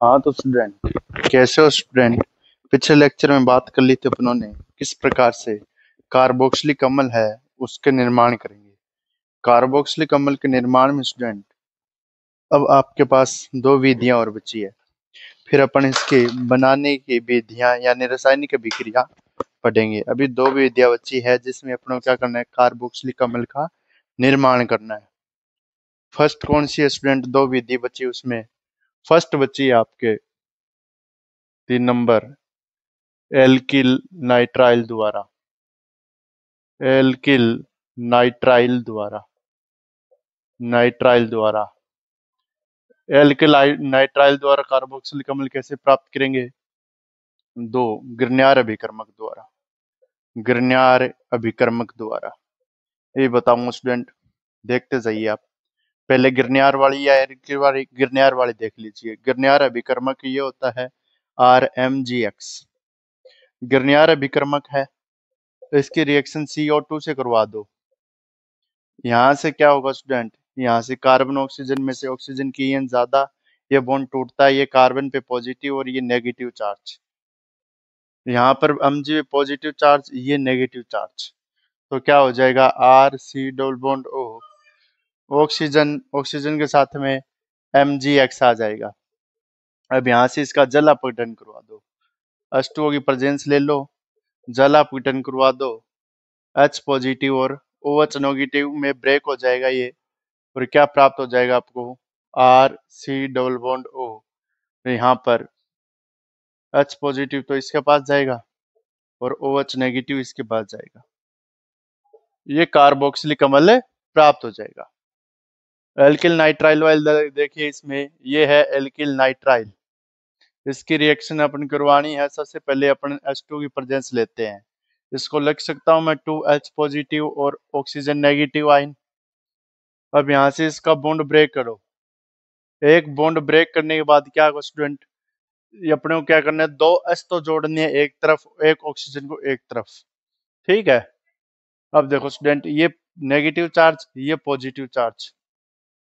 हाँ तो स्टूडेंट, कैसे हो स्टूडेंट? पिछले लेक्चर में बात कर ली थी अपनों ने किस प्रकार से कार्बोक्सिलिक अम्ल है उसके निर्माण करेंगे। कार्बोक्सिलिक अम्ल के निर्माण में स्टूडेंट अब आपके पास दो विधियां और बची है। फिर अपन इसके बनाने की विधियां यानी रासायनिक अभिक्रिया पढ़ेंगे। अभी दो विधियां बची है जिसमें अपनों को क्या करना है, कार्बोक्सिलिक अम्ल का निर्माण करना है। फर्स्ट कौन सी है स्टूडेंट? दो विधि बची उसमें फर्स्ट बची है आपके 3 नंबर, एल्किल नाइट्राइल द्वारा। एल्किल नाइट्राइल द्वारा नाइट्राइल द्वारा एल्किल नाइट्राइल द्वारा कार्बोक्सिलिक अम्ल कैसे प्राप्त करेंगे? दो, ग्रिग्नार अभिकर्मक द्वारा। ग्रिग्नार अभिकर्मक द्वारा ये बताऊंगा स्टूडेंट, देखते जाइए आप। पहले गिरनियार वाली या एल्किल वाली, गिरनियार वाली देख लीजिए। गिरनियार अभिकर्मक ये होता है RMgX। गिरनियार अभिकर्मक है तो इसकी रिएक्शन CO2 से करवा दो। यहाँ से क्या होगा स्टूडेंट, यहाँ से कार्बन ऑक्सीजन में से ऑक्सीजन की ईएन ज्यादा, ये बॉन्ड टूटता है, ये कार्बन पे पॉजिटिव और ये नेगेटिव चार्ज। यहाँ पर Mg पॉजिटिव चार्ज, ये नेगेटिव चार्ज, तो क्या हो जाएगा RC double bond O। Oxygen oxygen के साथ में MgX आ जाएगा। अब यहाँ से इसका जल अपघटन करवा दो। H2O की प्रेजेंस ले लो, जल अपघटन करवा दो। H पॉजिटिव और OH नेगेटिव में ब्रेक हो जाएगा ये, और क्या प्राप्त हो जाएगा आपको? RC double bond O। तो यहाँ पर H पॉजिटिव तो इसके पास जाएगा और OH नेगेटिव इसके पास जाएगा, ये कार्बोक्सिलिक अम्ल प्राप्त हो जाएगा। एल्किल नाइट्राइल वाइल देखिए, इसमें ये है एल्किल नाइट्राइल। इसकी रिएक्शन अपन करवानी है। सबसे पहले अपन H2 की प्रेजेंस लेते हैं। इसको लिख सकता हूं मैं 2H पॉजिटिव और ऑक्सीजन नेगेटिव आयन। अब यहाँ से इसका बॉन्ड ब्रेक करो। एक बॉन्ड ब्रेक करने के बाद क्या होगा स्टूडेंट, ये अपने को क्या करना है, दो H तो जोड़नी है एक तरफ, एक ऑक्सीजन को एक तरफ। ठीक है। अब देखो स्टूडेंट, ये नेगेटिव चार्ज, ये पॉजिटिव चार्ज,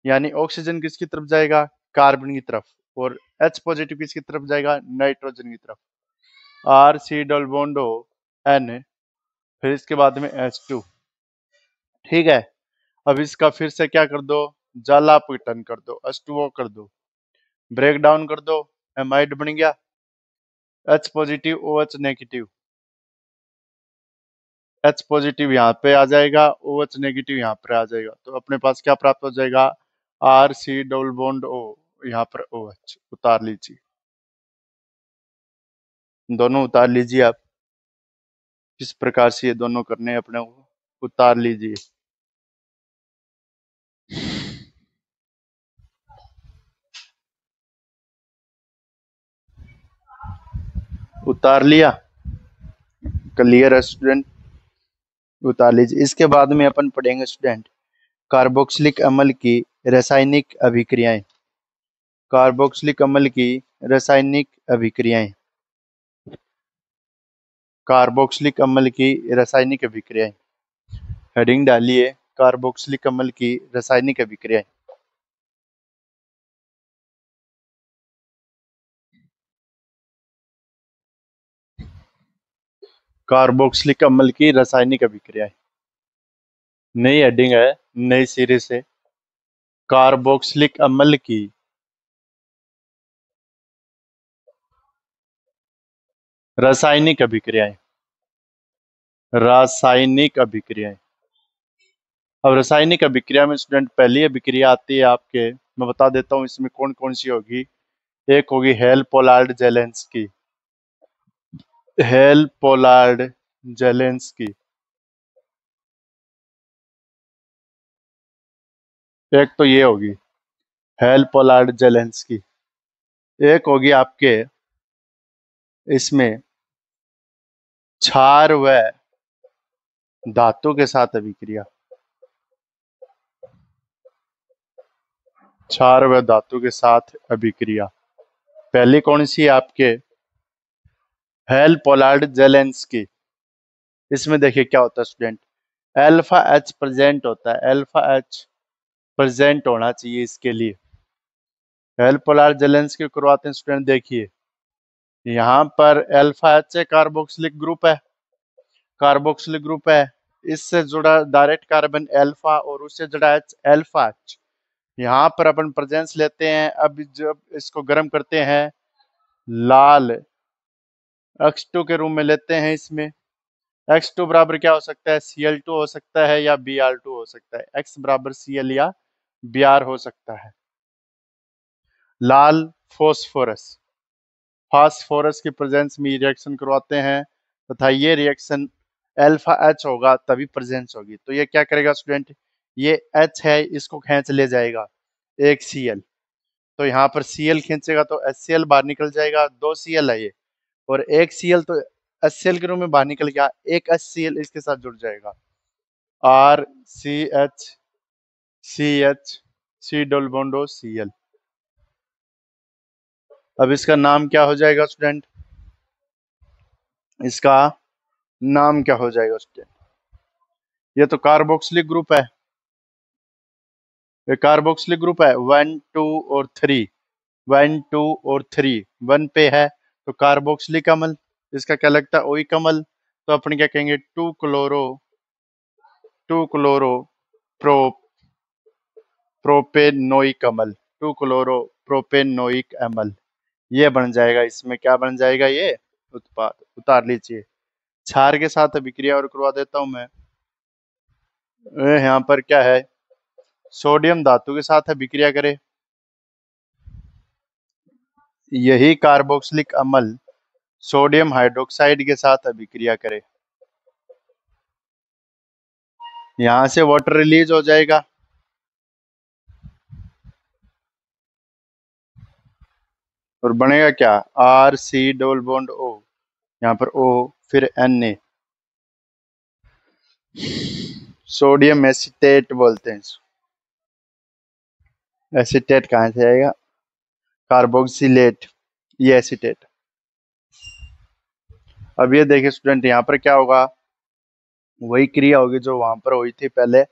यानी ऑक्सीजन किसकी तरफ जाएगा? कार्बन की तरफ। और H पॉजिटिव किसकी तरफ जाएगा? नाइट्रोजन की तरफ। RC double bond O N, फिर इसके बाद में H2। ठीक है। अब इसका फिर से क्या कर दो, जलापघटन कर दो, H2O कर दो, ब्रेक डाउन कर दो, एमाइड बन गया। H positive OH negative, H positive यहाँ पे आ जाएगा, OH नेगेटिव यहाँ पर आ जाएगा, तो अपने पास क्या प्राप्त हो जाएगा? RC डबल बॉन्ड O, यहाँ पर OH उतार लीजिए। दोनों उतार लीजिए आप। किस प्रकार से ये दोनों करने हैं अपने को, उतार लीजिए। उतार लिया? क्लियर है स्टूडेंट? उतार लीजिए। इसके बाद में अपन पढ़ेंगे स्टूडेंट कार्बोक्सिलिक अम्ल की रासायनिक अभिक्रियाएं। कार्बोक्सिलिक अम्ल की रासायनिक अभिक्रियाएं। कार्बोक्सिलिक अम्ल की रासायनिक अभिक्रियाएं, हेडिंग डालिए, कार्बोक्सिलिक अम्ल की रासायनिक अभिक्रियाएं। कार्बोक्सिलिक अम्ल की रासायनिक अभिक्रियाएं, नई हेडिंग है, नई सीरीज से। कार्बोक्सिलिक अम्ल की रासायनिक अभिक्रियाएं। रासायनिक अभिक्रियाएं। अब रासायनिक अभिक्रिया में स्टूडेंट पहली अभिक्रिया आती है आपके, मैं बता देता हूँ इसमें कौन कौन सी होगी। एक होगी hello Pollard Zelensky. Hello Pollard Zelensky. एक तो ये होगी हेल पोलार्ड जेलेंस्की। एक होगी आपके इसमें क्षार व धातु के साथ अभिक्रिया। क्षार व धातु के साथ अभिक्रिया पहली कौन सी है आपके? Hello Pollard Zelensky. इसमें देखिए क्या होता है स्टूडेंट, अल्फा H प्रेजेंट होता है, अल्फा H प्रेजेंट होना चाहिए इसके लिए। एल पोलर जलेंस की करवाते हैं स्टूडेंट। देखिए यहाँ पर अल्फा एच कार्बोक्सिलिक ग्रुप है, कार्बोक्सिलिक ग्रुप है, इससे जुड़ा डायरेक्ट कार्बन अल्फा और उससे जुड़ा एच अल्फा एच। यहाँ पर अपन प्रेजेंस लेते हैं। अब जब इसको गर्म करते हैं लाल X2 के रूम में लेते हैं, इसमें X2 बराबर क्या हो सकता है, Cl2 हो सकता है या Br2 हो सकता है, X बराबर Cl या Br हो सकता है। लाल फॉस्फोरस, फास्फोरस की प्रेजेंस में रिएक्शन करवाते हैं तथा ये रिएक्शन अल्फा एच होगा तभी प्रेजेंस होगी। तो ये क्या करेगा स्टूडेंट, ये एच है इसको खींच ले जाएगा एक Cl, तो यहाँ पर Cl खींचेगा तो HCl बाहर निकल जाएगा, 2 Cl है ये, और एक Cl तो HCl के रूप में बाहर निकल गया, एक HCl इसके साथ जुड़ जाएगा, RCH CH C double bond O Cl। अब इसका नाम क्या हो जाएगा स्टूडेंट, इसका नाम क्या हो जाएगा स्टूडेंट, ये तो कार्बोक्सिलिक ग्रुप है, ये कार्बोक्सिलिक ग्रुप है 1 2 और 3, 1 2 और 3, 1 पे है तो कार्बोक्सिलिक अम्ल, इसका क्या लगता है ओइक अम्ल, तो अपन क्या कहेंगे 2 क्लोरो प्रोपेनोइक अम्ल, 2 क्लोरो प्रोपेनोइक अम्ल, ये बन जाएगा। इसमें क्या बन जाएगा, ये उत्पाद, उतार लीजिए। क्षार के साथ अभिक्रिया और करवा देता हूं मैं। यहाँ पर क्या है, सोडियम धातु के साथ अभिक्रिया करे, यही कार्बोक्सिलिक अम्ल सोडियम हाइड्रोक्साइड के साथ अभिक्रिया करे, यहां से वाटर रिलीज हो जाएगा, और बनेगा क्या RC डबल बॉन्ड O, यहाँ पर O फिर Na, सोडियम एसीटेट बोलते हैं इसको। एसीटेट कहाँ से आएगा, कार्बोक्सिलेट, ये एसीटेट। अब ये देखिए स्टूडेंट, यहाँ पर क्या होगा, वही क्रिया होगी जो वहां पर हुई थी पहले,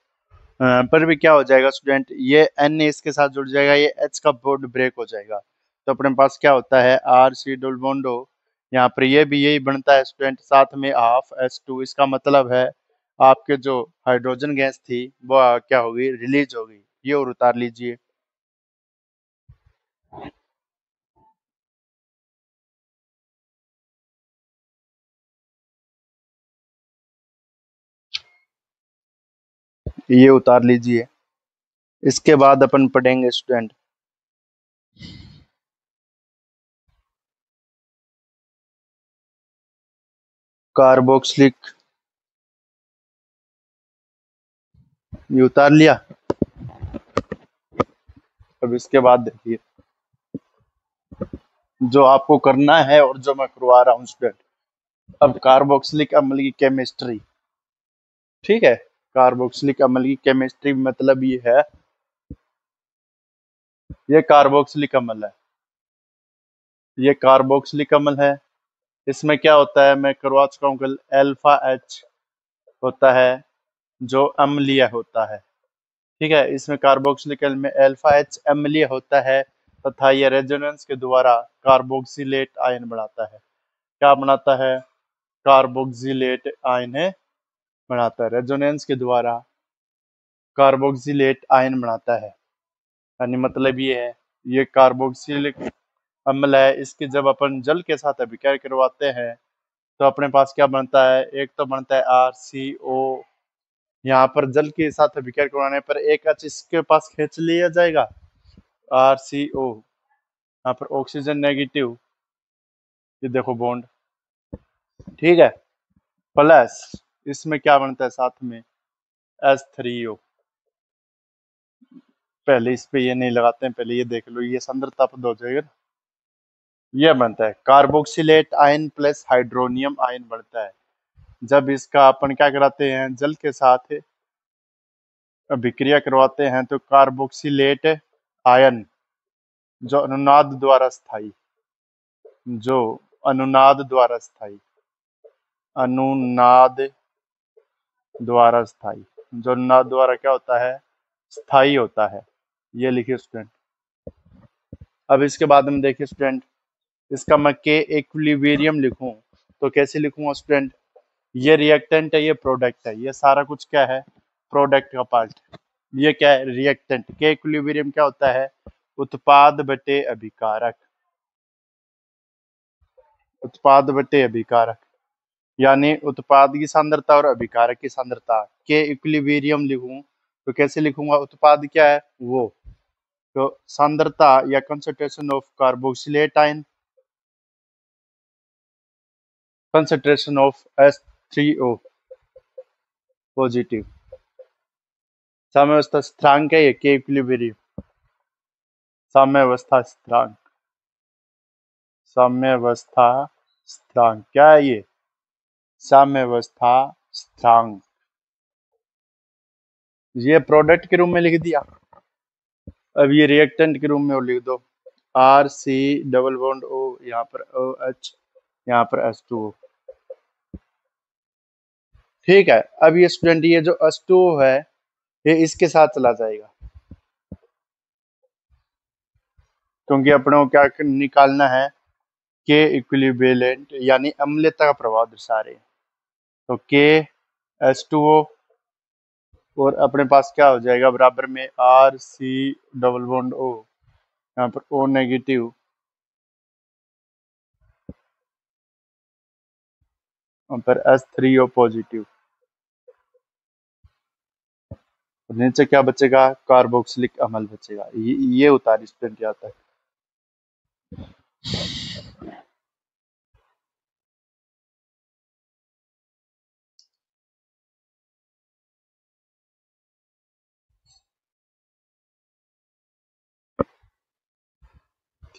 पर भी क्या हो जाएगा स्टूडेंट, ये N इसके साथ जुड़ जाएगा, ये H का बॉन्ड ब्रेक हो जाएगा, तो अपने पास क्या होता है RC डबल बॉन्ड O, यहाँ पर ये भी यही बनता है स्टूडेंट, साथ में हाफ H2, इसका मतलब है आपके जो हाइड्रोजन गैस थी वो क्या होगी, रिलीज होगी, ये और उतार लीजिए। ये उतार लीजिए। इसके बाद अपन पढ़ेंगे स्टूडेंट कार्बोक्सिलिक, ये उतार लिया। अब इसके बाद देखिए जो आपको करना है और जो मैं करवा रहा हूँ स्टूडेंट, अब कार्बोक्सिलिक अम्ल की केमिस्ट्री, ठीक है, कार्बोक्सिलिक अम्ल की केमिस्ट्री मतलब ये है, ये कार्बोक्सिलिक अम्ल है, ये कार्बोक्सिलिक अम्ल है, इसमें क्या होता है मैं करवा चुका हूँ, अल्फा एच होता है जो अम्लीय होता है, ठीक है, इसमें कार्बोक्सिलिक अम्ल में अल्फा एच अम्लीय होता है तथा यह रेजोनेंस के द्वारा कार्बोक्सिलेट आयन बनाता है, क्या बनाता है, कार्बोक्सिलेट आयन बनाता है, रेजोनेंस के द्वारा कार्बोक्सिलेट आयन बनाता है, यानी मतलब ये है, ये कार्बोक्सिलिक अम्ल है, इसकी जब अपन जल के साथ अभिक्रिया करवाते हैं तो अपने पास क्या बनता है, एक तो बनता है RCO, यहाँ पर जल के साथ अभिक्रिया करवाने पर एक H इसके पास खींच लिया जाएगा RCO, यहाँ पर ऑक्सीजन नेगेटिव, ये देखो बॉन्ड, ठीक है, प्लस इसमें क्या बनता है साथ में H3O, पहले इस पे ये नहीं लगाते हैं, पहले ये देख लो, ये सांद्रता पद हो जाएगा, ये बनता है carboxylate ion plus hydronium ion बनता है, जब इसका अपन क्या कराते हैं जल के साथ अभिक्रिया करवाते हैं तो कार्बोक्सिलेट आयन जो अनुनाद द्वारा स्थायी, जो अनुनाद द्वारा स्थायी, अनुनाद द्वारा स्थायी, जो अनुनाद द्वारा क्या होता है, स्थायी होता है, ये लिखिए स्टूडेंट, अब इसके बाद में देखिए स्टूडेंट, इसका मैं के इक्विलिब्रियम लिखूं तो कैसे लिखूंगा स्टूडेंट? ये रिएक्टेंट है, ये प्रोडक्ट है, ये सारा कुछ क्या है? प्रोडक्ट का पार्ट। ये क्या है? रिएक्टेंट। के इक्विलिब्रियम क्या होता है? उत्पाद बटे अभिकारक। उत्पाद बटे अभिकारक यानी उत्पाद की सांद्रता और अभिकारक की सांद्रता। के इक्विलिब्रियम लिखूं तो कैसे लिखूंगा? उत्पाद क्या है? वो तो सांद्रता या concentration of carboxylate ion, concentration of H3O positive. साम्यावस्था स्थिरांक है ये के इक्विलिब्रियम। साम्यावस्था स्थिरांक, साम्यावस्था स्थिरांक क्या है ये? साम्यावस्था स्थिरांक। ये प्रोडक्ट के रूप में लिख दिया। अब ये रिएक्टेंट के रूप में लिख दो, RC डबल बॉन्ड O, यहाँ पर OH, यहाँ पर H2O। ठीक है। अब ये स्टूडेंट, ये जो H2O है ये इसके साथ चला जाएगा, क्योंकि अपने को क्या निकालना है? के इक्विलिब्रियंट यानी अम्लता का प्रभाव दर्शा रहे हैं। तो के H2O और अपने पास क्या हो जाएगा बराबर में RC डबल बॉन्ड O, यहाँ पर O नेगेटिव, यहाँ पर H3O पॉजिटिव। नीचे क्या बचेगा? कार्बोक्सिलिक अम्ल बचेगा। ये उतारी स्टूडेंट यहाँ तक।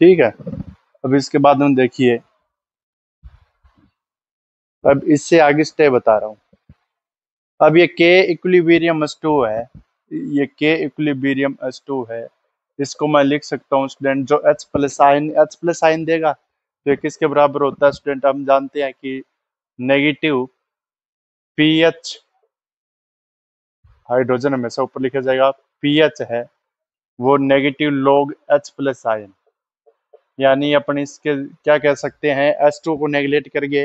ठीक है। अब इसके बाद हम देखिए, अब इससे आगे स्टेप बता रहा हूँ। अब ये के इक्विलिब्रियम H2 है, ये के इक्विलिब्रियम H2 है, इसको मैं लिख सकता हूँ स्टूडेंट, जो H प्लस आइन देगा तो ये किसके बराबर होता है स्टूडेंट? हम जानते हैं कि नेगेटिव पीएच, हाइड्रोजन हमेशा ऊपर लिखा जाएगा, पीएच है वो negative log H plus ion. यानी अपन इसके क्या कह सकते हैं? H2 को नेगलेक्ट करके,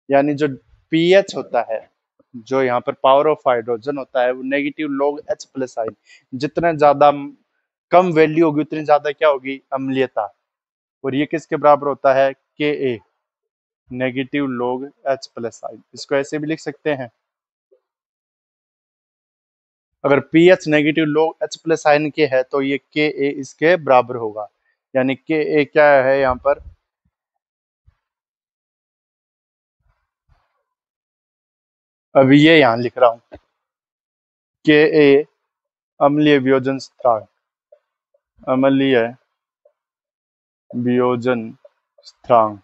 यानी जो पीएच होता है, जो यहाँ पर पावर ऑफ हाइड्रोजन होता है, वो negative log H plus ion. जितना ज्यादा कम वैल्यू होगी उतनी ज्यादा क्या होगी? अम्लीयता। और ये किसके बराबर होता है? K a, negative log H plus ion. इसको ऐसे भी लिख सकते हैं, अगर pH negative log H plus ion के है तो ये के ए इसके बराबर होगा। यानी के ए क्या है यहाँ पर? अभी ये यहाँ लिख रहा हूं, के ए अम्लीय वियोजन स्थिरांक, अम्लीय वियोजन स्थिरांक,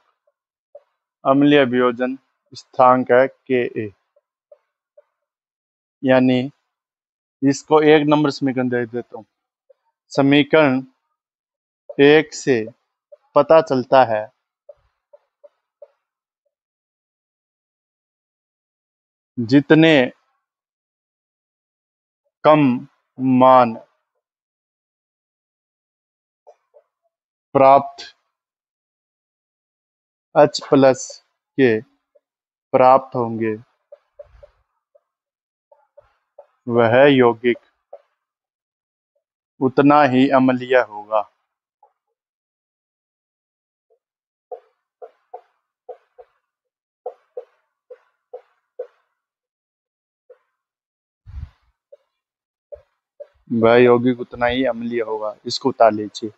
अम्लीय वियोजन स्थिरांक है के ए। यानी इसको एक नंबर समीकरण दे देता हूँ। समीकरण 1 से पता चलता है जितने कम मान प्राप्त H प्लस के प्राप्त होंगे वह यौगिक उतना ही अम्लीय होगा। वह यौगिक उतना ही अम्लीय होगा। इसको उतार लीजिए,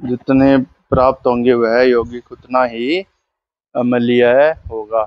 जितने प्राप्त होंगे वह यौगिक उतना ही अम्लीय होगा।